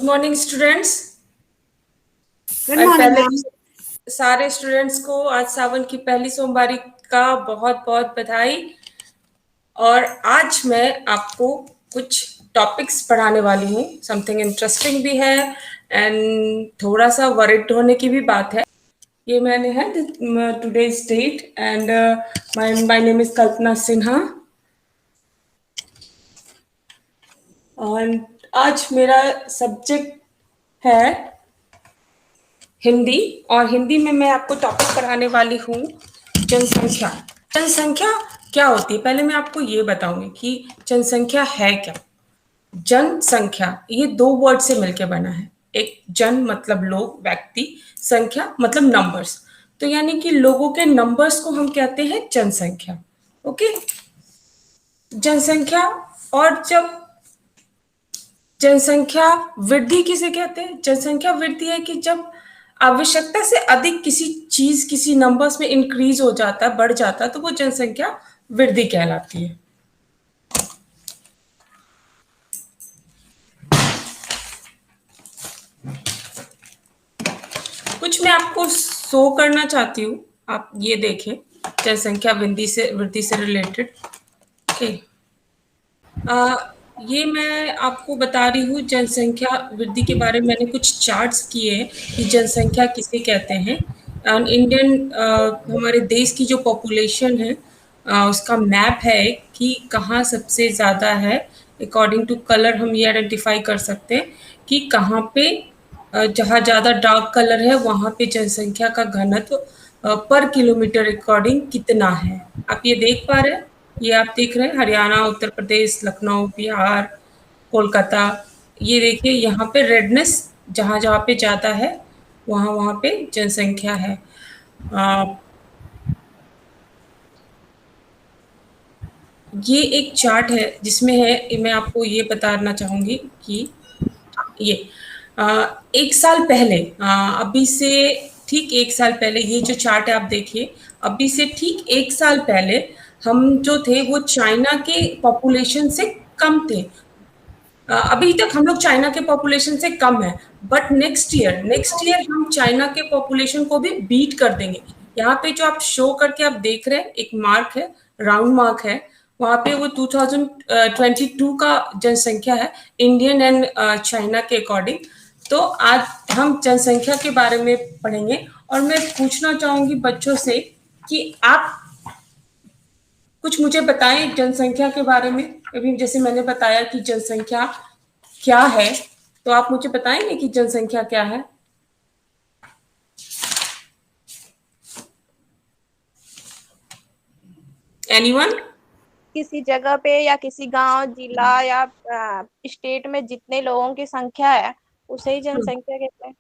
Morning students. Good और morning पहले ma'am. तो सारे स्टूडेंट्स को आज सावन की पहली सोमवारी का बहुत बहुत बधाई। और आज मैं आपको कुछ टॉपिक्स पढ़ाने वाली हूँ। समथिंग इंटरेस्टिंग भी है एंड थोड़ा सा वरिड होने की भी बात है। ये मैंने है today's date and my name is Kalpana Sinha. और आज मेरा सब्जेक्ट है हिंदी। और हिंदी में मैं आपको टॉपिक पढ़ाने वाली हूँ जनसंख्या। जनसंख्या क्या होती है, पहले मैं आपको ये बताऊंगी कि जनसंख्या है क्या। जनसंख्या ये दो वर्ड से मिलकर बना है। एक जन मतलब लोग, व्यक्ति, संख्या मतलब नंबर्स। तो यानी कि लोगों के नंबर्स को हम कहते हैं जनसंख्या। ओके, जनसंख्या। और जब जनसंख्या वृद्धि किसे कहते हैं? जनसंख्या वृद्धि है कि जब आवश्यकता से अधिक किसी चीज किसी नंबर्स में इंक्रीज हो जाता है, बढ़ जाता है, तो वो जनसंख्या वृद्धि कहलाती है। कुछ मैं आपको शो करना चाहती हूँ, आप ये देखें। जनसंख्या वृद्धि से रिलेटेड। ओके, ये मैं आपको बता रही हूँ जनसंख्या वृद्धि के बारे में। मैंने कुछ चार्ट्स किए हैं कि जनसंख्या किसे कहते हैं। इंडियन हमारे देश की जो पॉपुलेशन है, उसका मैप है कि कहाँ सबसे ज़्यादा है। अकॉर्डिंग टू कलर हम ये आइडेंटिफाई कर सकते हैं कि कहाँ पे जहाँ ज़्यादा डार्क कलर है वहाँ पे जनसंख्या का घनत्व पर किलोमीटर अकॉर्डिंग कितना है। आप ये देख पा रहे हैं? ये आप देख रहे हैं हरियाणा, उत्तर प्रदेश, लखनऊ, बिहार, कोलकाता। ये देखिए यहाँ पे रेडनेस जहाँ जहाँ पे ज़्यादा है वहाँ वहाँ पे जनसंख्या है। आ, ये एक चार्ट है जिसमें है, मैं आपको ये बताना चाहूँगी कि ये एक साल पहले, अभी से ठीक एक साल पहले, ये जो चार्ट है आप देखिए, अभी से ठीक एक साल पहले हम जो थे वो चाइना के पॉपुलेशन से कम थे। अभी तक हम लोग चाइना के पॉपुलेशन से कम है, बट नेक्स्ट ईयर हम चाइना के पॉपुलेशन को भी बीट कर देंगे। यहाँ पे जो आप शो करके आप देख रहे हैं, एक मार्क है, राउंड मार्क है, वहाँ पे वो 2022 का जनसंख्या है, इंडियन एंड चाइना के अकॉर्डिंग। तो आज हम जनसंख्या के बारे में पढ़ेंगे। और मैं पूछना चाहूंगी बच्चों से कि आप कुछ मुझे बताएं जनसंख्या के बारे में। अभी जैसे मैंने बताया कि जनसंख्या क्या है, तो आप मुझे बताएंगे कि जनसंख्या क्या है। एनीवन? किसी जगह पे या किसी गांव, जिला या स्टेट में जितने लोगों की संख्या है उसे ही जनसंख्या कहते हैं।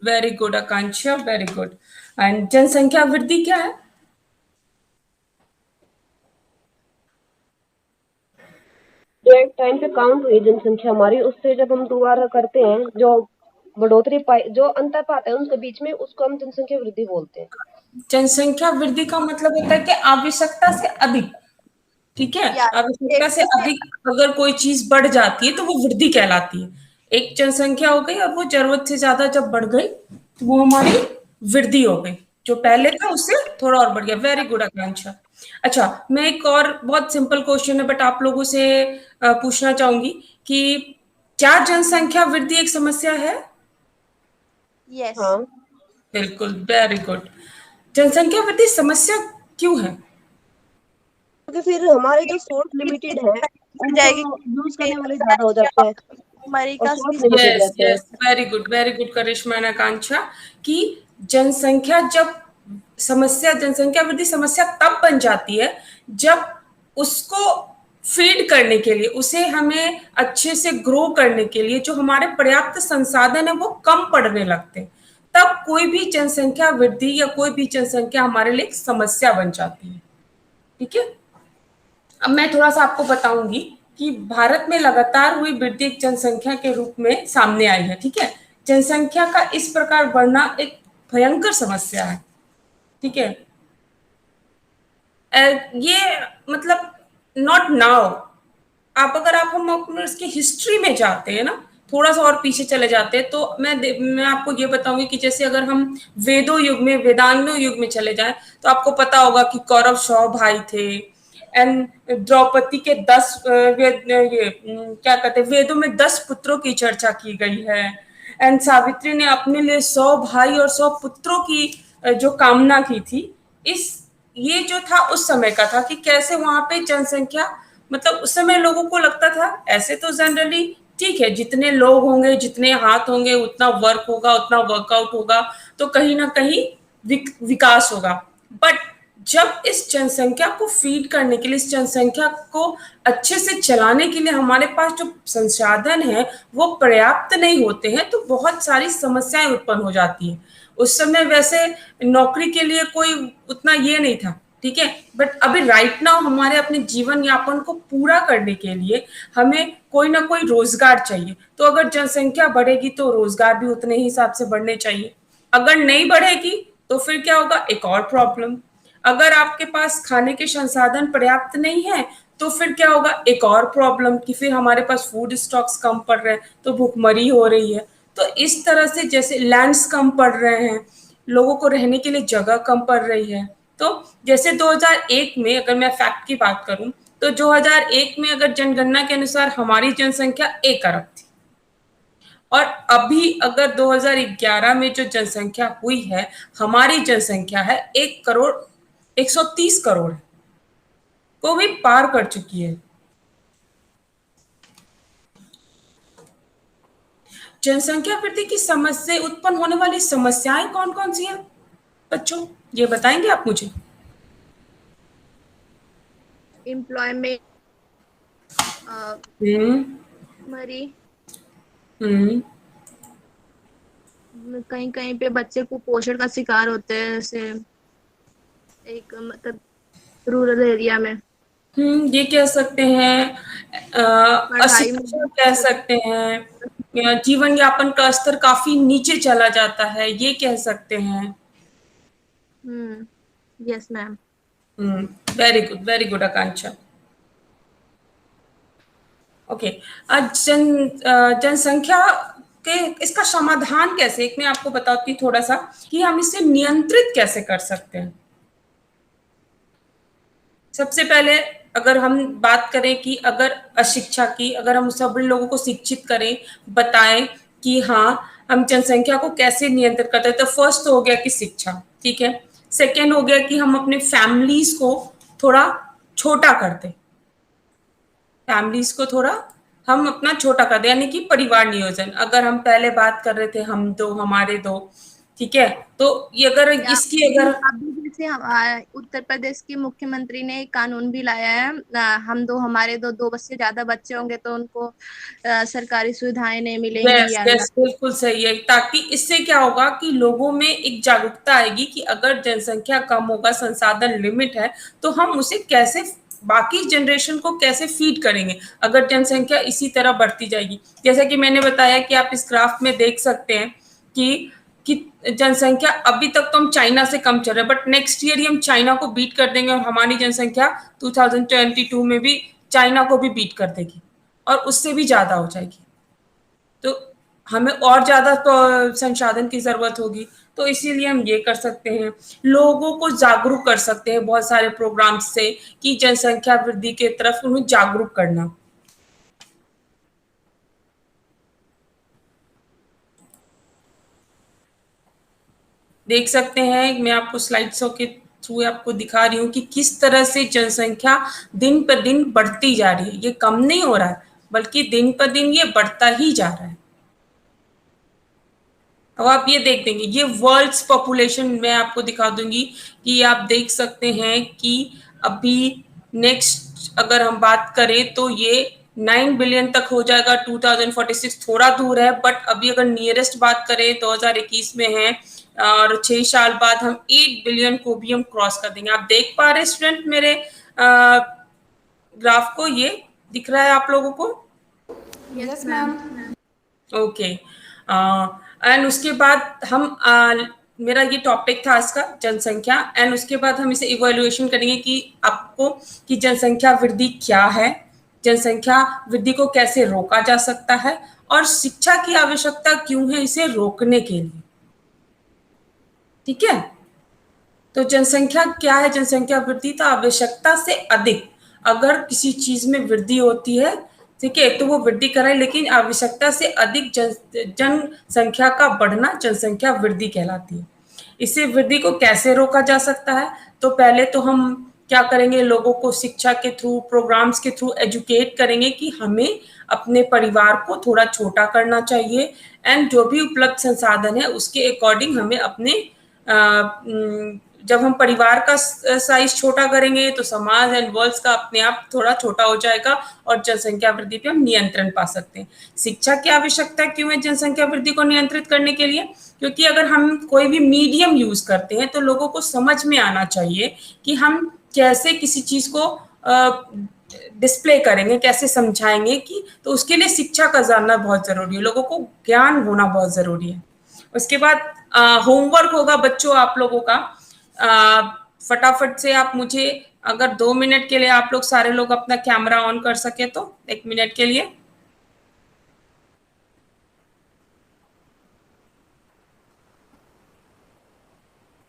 Very good Akanksha, very good. And जनसंख्या वृद्धि क्या है? जो एक टाइम पे काउंट हुई जनसंख्या हमारी, उससे जब हम दोबारा करते हैं, जो बढ़ोतरी पाई, जो अंतर पाते हैं उनके बीच में, उसको हम जनसंख्या वृद्धि बोलते हैं। जनसंख्या वृद्धि का मतलब होता है कि आवश्यकता से अधिक, ठीक है, या आवश्यकता एक से से अधिक अगर कोई चीज बढ़ जाती है तो वो वृद्धि कहलाती है। एक जनसंख्या हो गई और वो जरूरत से ज्यादा जब बढ़ गई तो वो हमारी वृद्धि हो गई। जो पहले था उससे थोड़ा और बढ़ गया। वेरी गुड आकांक्षा। अच्छा, मैं एक और बहुत सिंपल क्वेश्चन है बट आप लोगों से पूछना चाहूंगी कि क्या जनसंख्या वृद्धि एक समस्या है? यस। हाँ। बिल्कुल, वेरी गुड। जनसंख्या वृद्धि समस्या क्यों है? क्योंकि फिर हमारे जो सोर्स लिमिटेड है, बढ़ उनको जाएगी यूज करने वाले ज्यादा हो जाते हैं मरी और का सोर्स लिमिटेड यस रहते हैं। Yes, very good Karishma and Akanksha. कि जनसंख्या जब जनसंख्या वृद्धि समस्या तब बन जाती है जब उसको फीड करने के लिए, उसे हमें अच्छे से ग्रो करने के लिए जो हमारे पर्याप्त संसाधन है वो कम पड़ने लगते हैं। तब कोई भी जनसंख्या वृद्धि या कोई भी जनसंख्या हमारे लिए एक समस्या बन जाती है। ठीक है, अब मैं थोड़ा सा आपको बताऊंगी कि भारत में लगातार हुई वृद्धि एक जनसंख्या के रूप में सामने आई है। ठीक है, जनसंख्या का इस प्रकार बढ़ना एक भयंकर समस्या है। ठीक है, ये मतलब नॉट नाउ। आप अगर आप हम अपने इसकी हिस्ट्री में जाते हैं ना, थोड़ा सा और पीछे चले जाते हैं तो मैं आपको ये बताऊंगी कि जैसे अगर हम वेदों युग में, वेदांगों युग में चले जाएं तो आपको पता होगा कि कौरव सौ भाई थे एंड द्रौपदी के 10 क्या कहते हैं, वेदों में 10 पुत्रों की चर्चा की गई है एंड सावित्री ने अपने लिए 100 भाई और 100 पुत्रों की जो कामना की थी। इस ये जो था उस समय का था कि कैसे वहां पे जनसंख्या, मतलब उस समय लोगों को लगता था ऐसे तो जनरली ठीक है, जितने लोग होंगे, जितने हाथ होंगे, उतना वर्क होगा, उतना वर्कआउट होगा, तो कहीं ना कहीं विकास होगा। बट जब इस जनसंख्या को फीड करने के लिए, इस जनसंख्या को अच्छे से चलाने के लिए हमारे पास जो संसाधन है वो पर्याप्त नहीं होते हैं, तो बहुत सारी समस्याएं उत्पन्न हो जाती हैं। उस समय वैसे नौकरी के लिए कोई उतना ये नहीं था, ठीक है, बट अभी राइट नाउ हमारे अपने जीवन यापन को पूरा करने के लिए हमें कोई ना कोई रोजगार चाहिए। तो अगर जनसंख्या बढ़ेगी तो रोजगार भी उतने ही हिसाब से बढ़ने चाहिए। अगर नहीं बढ़ेगी तो फिर क्या होगा, एक और प्रॉब्लम। अगर आपके पास खाने के संसाधन पर्याप्त नहीं है तो फिर क्या होगा, एक और प्रॉब्लम कि फिर हमारे पास फूड स्टॉक्स कम पड़ रहे हैं तो भूखमरी हो रही है। तो इस तरह से जैसे लैंड्स कम पड़ रहे हैं, लोगों को रहने के लिए जगह कम पड़ रही है। तो जैसे 2001 में अगर मैं फैक्ट की बात करूं तो 2001 में अगर जनगणना के अनुसार हमारी जनसंख्या 1 अरब थी और अभी अगर 2011 में जो जनसंख्या हुई है, हमारी जनसंख्या है 1 करोड़ 130 करोड़ को भी पार कर चुकी है। जनसंख्या वृद्धि की समस्या उत्पन्न होने वाली समस्याएं कौन कौन सी हैं बच्चों, ये बताएंगे आप मुझे? एम्प्लॉयमेंट, मरी, कहीं कहीं पे बच्चे कुपोषण का शिकार होते हैं, जैसे एक मतलब रूरल एरिया में। ये कह सकते हैं, अशिक्षित कह सकते हैं, जीवन यापन का स्तर काफी नीचे चला जाता है, ये कह सकते हैं। Yes ma'am. वेरी गुड आकांक्षा। ओके, जनसंख्या के इसका समाधान कैसे, एक मैं आपको बताती हूँ थोड़ा सा कि हम इसे नियंत्रित कैसे कर सकते हैं। सबसे पहले अगर हम बात करें कि अगर अशिक्षा की, अगर हम सभी लोगों को शिक्षित करें, बताएं कि हाँ हम जनसंख्या को कैसे नियंत्रित करते हैं, तो फर्स्ट तो हो गया कि शिक्षा, ठीक है। सेकेंड हो गया कि हम अपने फैमिलीज को थोड़ा छोटा कर दें, फैमिलीज को थोड़ा हम अपना छोटा कर दें, यानी कि परिवार नियोजन। अगर हम पहले बात कर रहे थे हम दो हमारे दो, ठीक है, तो ये अगर इसकी अगर अभी जैसे उत्तर प्रदेश की मुख्यमंत्री ने एक कानून भी लाया है, हम दो हमारे दो, 2 से ज्यादा बच्चे होंगे तो उनको सरकारी सुविधाएं नहीं मिलेंगी। यस बिल्कुल सही है, ताकि इससे क्या होगा कि लोगों में एक जागरूकता आएगी कि अगर जनसंख्या कम होगा, संसाधन लिमिट है, तो हम उसे कैसे बाकी जनरेशन को कैसे फीड करेंगे अगर जनसंख्या इसी तरह बढ़ती जाएगी। जैसा कि मैंने बताया कि आप इस ग्राफ में देख सकते हैं कि जनसंख्या अभी तक तो हम चाइना से कम चल रहे हैं, बट नेक्स्ट ईयर ही हम चाइना को बीट कर देंगे और हमारी जनसंख्या 2022 में भी चाइना को भी बीट कर देगी और उससे भी ज्यादा हो जाएगी। तो हमें और ज्यादा संसाधन की जरूरत होगी, तो इसीलिए हम ये कर सकते हैं, लोगों को जागरूक कर सकते हैं बहुत सारे प्रोग्राम से कि जनसंख्या वृद्धि के तरफ उन्हें जागरूक करना। देख सकते हैं, मैं आपको स्लाइड शो के थ्रू आपको दिखा रही हूँ कि किस तरह से जनसंख्या दिन पर दिन बढ़ती जा रही है। ये कम नहीं हो रहा है, बल्कि दिन पर दिन ये बढ़ता ही जा रहा है। अब आप ये देख देंगे, ये वर्ल्ड्स पॉपुलेशन मैं आपको दिखा दूंगी कि आप देख सकते हैं कि अभी नेक्स्ट अगर हम बात करें तो ये 9 बिलियन तक हो जाएगा 2046, थोड़ा दूर है, बट अभी अगर नियरेस्ट बात करें 2021 में है और 6 साल बाद हम 8 बिलियन को भी हम क्रॉस कर देंगे। आप देख पा रहे स्टूडेंट मेरे ग्राफ को, ये दिख रहा है आप लोगों को? Yes ma'am. ओके, एंड उसके बाद हम मेरा ये टॉपिक था आज का जनसंख्या, एंड उसके बाद हम इसे इवैल्यूएशन करेंगे कि आपको कि जनसंख्या वृद्धि क्या है, जनसंख्या वृद्धि को कैसे रोका जा सकता है और शिक्षा की आवश्यकता क्यों है इसे रोकने के लिए। ठीक है, तो जनसंख्या क्या है, जनसंख्या वृद्धि तो आवश्यकता से अधिक अगर किसी चीज में वृद्धि होती है, ठीक है, तो वो वृद्धि कराए, लेकिन आवश्यकता से अधिक जनसंख्या का बढ़ना जनसंख्या वृद्धि कहलाती है। इसे वृद्धि को कैसे रोका जा सकता है, तो पहले तो हम क्या करेंगे, लोगों को शिक्षा के थ्रू, प्रोग्राम्स के थ्रू एजुकेट करेंगे कि हमें अपने परिवार को थोड़ा छोटा करना चाहिए, एंड जो भी उपलब्ध संसाधन है उसके अकॉर्डिंग हमें अपने जब हम परिवार का साइज छोटा करेंगे तो समाज एंड वर्ल्ड का अपने आप थोड़ा छोटा हो जाएगा और जनसंख्या वृद्धि पे हम नियंत्रण पा सकते हैं। शिक्षा की आवश्यकता क्यों है जनसंख्या वृद्धि को नियंत्रित करने के लिए, क्योंकि अगर हम कोई भी मीडियम यूज करते हैं तो लोगों को समझ में आना चाहिए कि हम कैसे किसी चीज को डिस्प्ले करेंगे, कैसे समझाएंगे, कि तो उसके लिए शिक्षा का जानना बहुत जरूरी है, लोगों को ज्ञान होना बहुत जरूरी है। उसके बाद होमवर्क होगा बच्चों आप लोगों का, फटाफट से आप मुझे अगर 2 मिनट के लिए आप लोग सारे लोग अपना कैमरा ऑन कर सके तो 1 मिनट के लिए।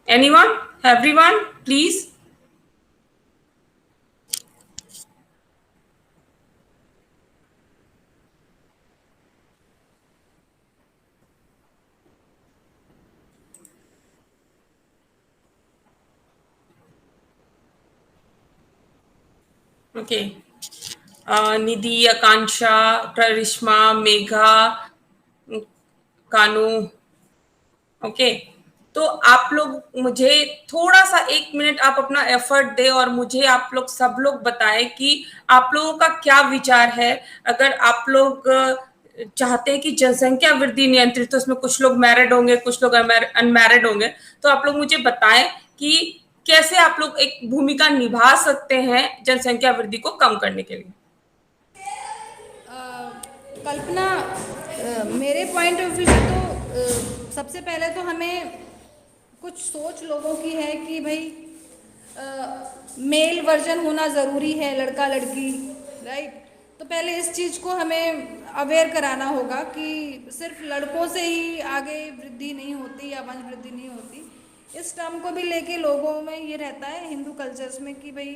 Anyone, everyone please. Okay, Nidhi, Akanksha, Karishma, Megha, Kanu, okay, तो आप लोग मुझे थोड़ा सा 1 मिनट आप अपना एफर्ट दे और मुझे आप लोग सब लोग बताएं कि आप लोगों का क्या विचार है। अगर आप लोग चाहते हैं कि जनसंख्या वृद्धि नियंत्रित, तो उसमें कुछ लोग मैरिड होंगे, कुछ लोग अनमैरिड होंगे, तो आप लोग मुझे बताएं कि कैसे आप लोग एक भूमिका निभा सकते हैं जनसंख्या वृद्धि को कम करने के लिए। कल्पना, मेरे पॉइंट ऑफ व्यू से तो सबसे पहले तो हमें कुछ सोच लोगों की है कि भाई मेल वर्जन होना ज़रूरी है, लड़का लड़की, राइट। तो पहले इस चीज़ को हमें अवेयर कराना होगा कि सिर्फ लड़कों से ही आगे वृद्धि नहीं होती या वंश वृद्धि नहीं होती। इस टर्म को भी लेके लोगों में ये रहता है हिंदू कल्चर्स में कि भाई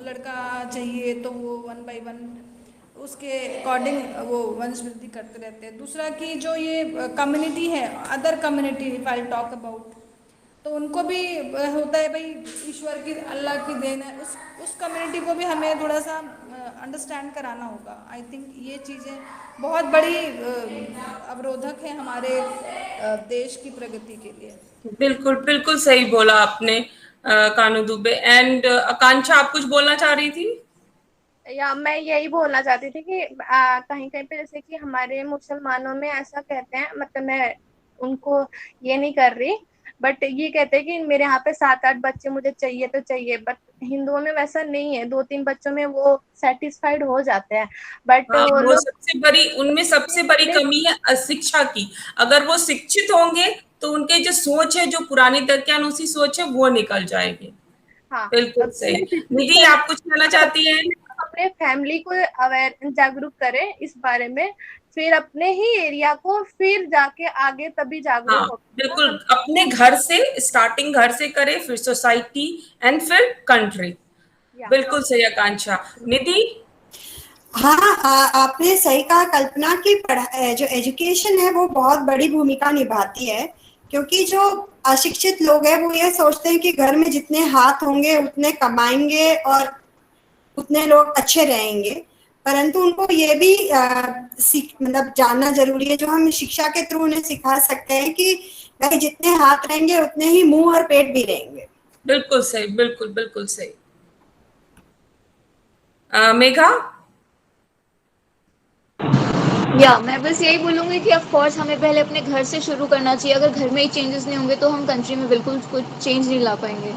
लड़का चाहिए तो वो 1 by 1 उसके अकॉर्डिंग वो वंश वृद्धि करते रहते हैं। दूसरा कि जो ये कम्युनिटी है, other community if I talk about, तो उनको भी होता है भाई ईश्वर की, अल्लाह की देन है, उस कम्युनिटी को भी हमें थोड़ा सा अंडरस्टैंड कराना होगा। आई थिंक ये चीज़ें बहुत बड़ी अवरोधक है हमारे देश की प्रगति के लिए। बिल्कुल बिल्कुल सही बोला आपने कानू दुबे। एंड आकांक्षा, आप कुछ बोलना चाह रही थी? या मैं यही बोलना चाहती थी कि कहीं कहीं पे जैसे कि हमारे मुसलमानों में ऐसा कहते हैं, मतलब मैं उनको ये नहीं कर रही, बट ये कहते हैं कि मेरे यहाँ पे 7-8 बच्चे मुझे चाहिए तो चाहिए, बट हिंदुओं में वैसा नहीं है, 2-3 बच्चों में वो सेटिस्फाइड हो जाते हैं। बट हाँ, वो वो लोग सबसे बड़ी, उनमें सबसे बड़ी कमी है अशिक्षा की। अगर वो शिक्षित होंगे तो उनके जो सोच है, जो पुरानी दकियानूसी सोच है, वो निकल जाएगी। हाँ, बिल्कुल सही। पहले शिक्षित निधि, करने, आप कुछ कहना चाहती हैं? अपने फैमिली को अवेयर, जागरूक करें इस बारे में, फिर अपने ही एरिया को, फिर जाके आगे तभी जागरूक हाँ, होगा बिल्कुल, हम। अपने घर से स्टार्टिंग, घर से करें, फिर सोसाइटी एंड फिर कंट्री। या बिल्कुल सही आकांक्षा। निधि? हाँ, आपने सही कहा कल्पना की जो एजुकेशन है वो बहुत बड़ी भूमिका निभाती है, क्योंकि जो अशिक्षित लोग हैं वो ये सोचते हैं कि घर में जितने हाथ होंगे उतने कमाएंगे और उतने लोग अच्छे रहेंगे, परंतु उनको ये भी मतलब जानना जरूरी है, जो हम शिक्षा के थ्रू उन्हें सिखा सकते हैं कि भाई जितने हाथ रहेंगे उतने ही मुंह और पेट भी रहेंगे। बिल्कुल सही, बिल्कुल बिल्कुल सही। मेघा? या मैं बस यही बोलूँगी कि ऑफ कोर्स हमें पहले अपने घर से शुरू करना चाहिए। अगर घर में ही चेंजेस नहीं होंगे तो हम कंट्री में बिल्कुल कुछ चेंज नहीं ला पाएंगे।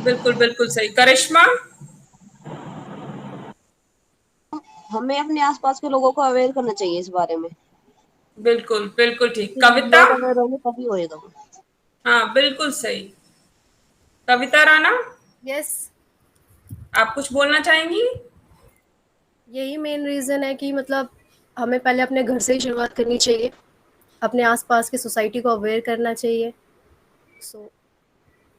बिल्कुल बिल्कुल सही। करिश्मा? हमें अपने आसपास के लोगों को अवेयर करना चाहिए इस बारे में। बिल्कुल बिल्कुल ठीक। कविता? लोग अवेयर होंगे तभी होएगा। हाँ, बिल्कुल सही। कविता राणा, यस, आप कुछ बोलना चाहेंगी? यही मेन रीज़न है कि मतलब हमें पहले अपने घर से ही शुरुआत करनी चाहिए, अपने आसपास की सोसाइटी को अवेयर करना चाहिए। सो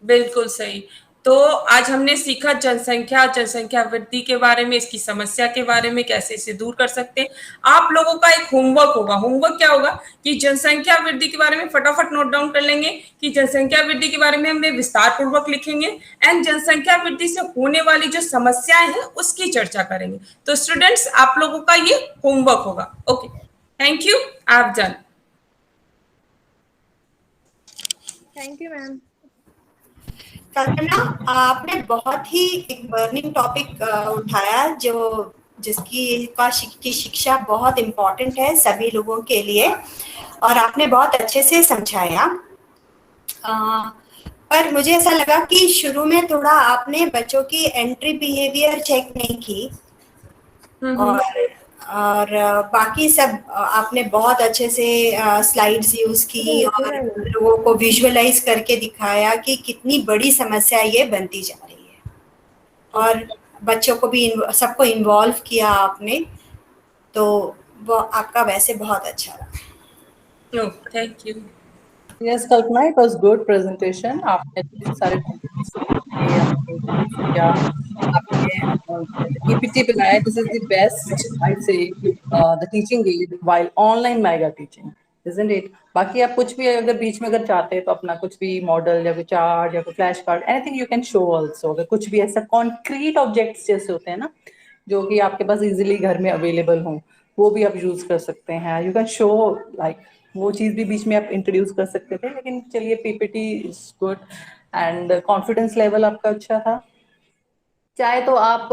बिल्कुल सही। तो आज हमने सीखा जनसंख्या वृद्धि के बारे में, इसकी समस्या के बारे में, कैसे इसे दूर कर सकते हैं। आप लोगों का एक होमवर्क होगा। होमवर्क क्या होगा कि जनसंख्या वृद्धि के बारे में फटाफट नोट डाउन कर लेंगे कि जनसंख्या वृद्धि के बारे में हमने विस्तार पूर्वक लिखेंगे एंड जनसंख्या वृद्धि से होने वाली जो समस्याएं हैं उसकी चर्चा करेंगे। तो स्टूडेंट्स, आप लोगों का ये होमवर्क होगा। ओके, थैंक यू, आप done. Thank you ma'am. Kalpana, आपने बहुत ही एक बर्निंग टॉपिक उठाया की शिक्षा बहुत इम्पोर्टेंट है सभी लोगों के लिए, और आपने बहुत अच्छे से समझाया। पर मुझे ऐसा लगा कि शुरू में थोड़ा आपने बच्चों की एंट्री बिहेवियर चेक नहीं की, और बाकी सब आपने बहुत अच्छे से स्लाइड्स यूज की और लोगों को विजुअलाइज करके दिखाया कि कितनी बड़ी समस्या ये बनती जा रही है, और बच्चों को भी सबको इन्वॉल्व किया आपने, तो वो आपका वैसे बहुत अच्छा रहा। Thank you. Yes, Kalpana, it was good presentation. आपने अच्छे सारे topics किया, आपने PPT बनाया. This is the best, I say, the teaching aid while online mega teaching, isn't it? बाकी आप कुछ भी अगर बीच में अगर चाहते हैं तो अपना कुछ भी मॉडल या कोई चार्ट या कोई flash card, anything you can show also. अगर कुछ भी ऐसा कॉन्क्रीट ऑब्जेक्ट्स जैसे होते हैं ना, जो कि आपके पास इजीली घर में अवेलेबल हों, वो भी आप यूज कर सकते हैं. यू कैन शो लाइक वो चीज भी बीच में आप इंट्रोड्यूस कर सकते थे. लेकिन चलिए, PPT is good and confidence level आपका अच्छा था. चाहे तो आप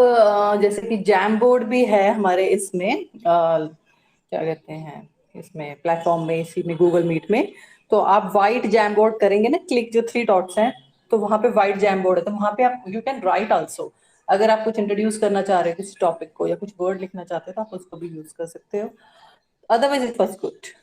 जैसे कि जैम बोर्ड भी है हमारे इसमें, क्या कहते हैं इसमें प्लेटफॉर्म में, इसी में गूगल मीट में, तो आप व्हाइट जैम बोर्ड करेंगे ना, क्लिक जो 3 डॉट्स हैं, तो वहां पे व्हाइट जैम बोर्ड है, तो वहां पे आप यू कैन राइट आल्सो. अगर आप कुछ इंट्रोड्यूस करना चाह रहे हो किसी टॉपिक को या कुछ वर्ड लिखना चाहते हो तो आप उसको भी यूज कर सकते हो. Otherwise it was good.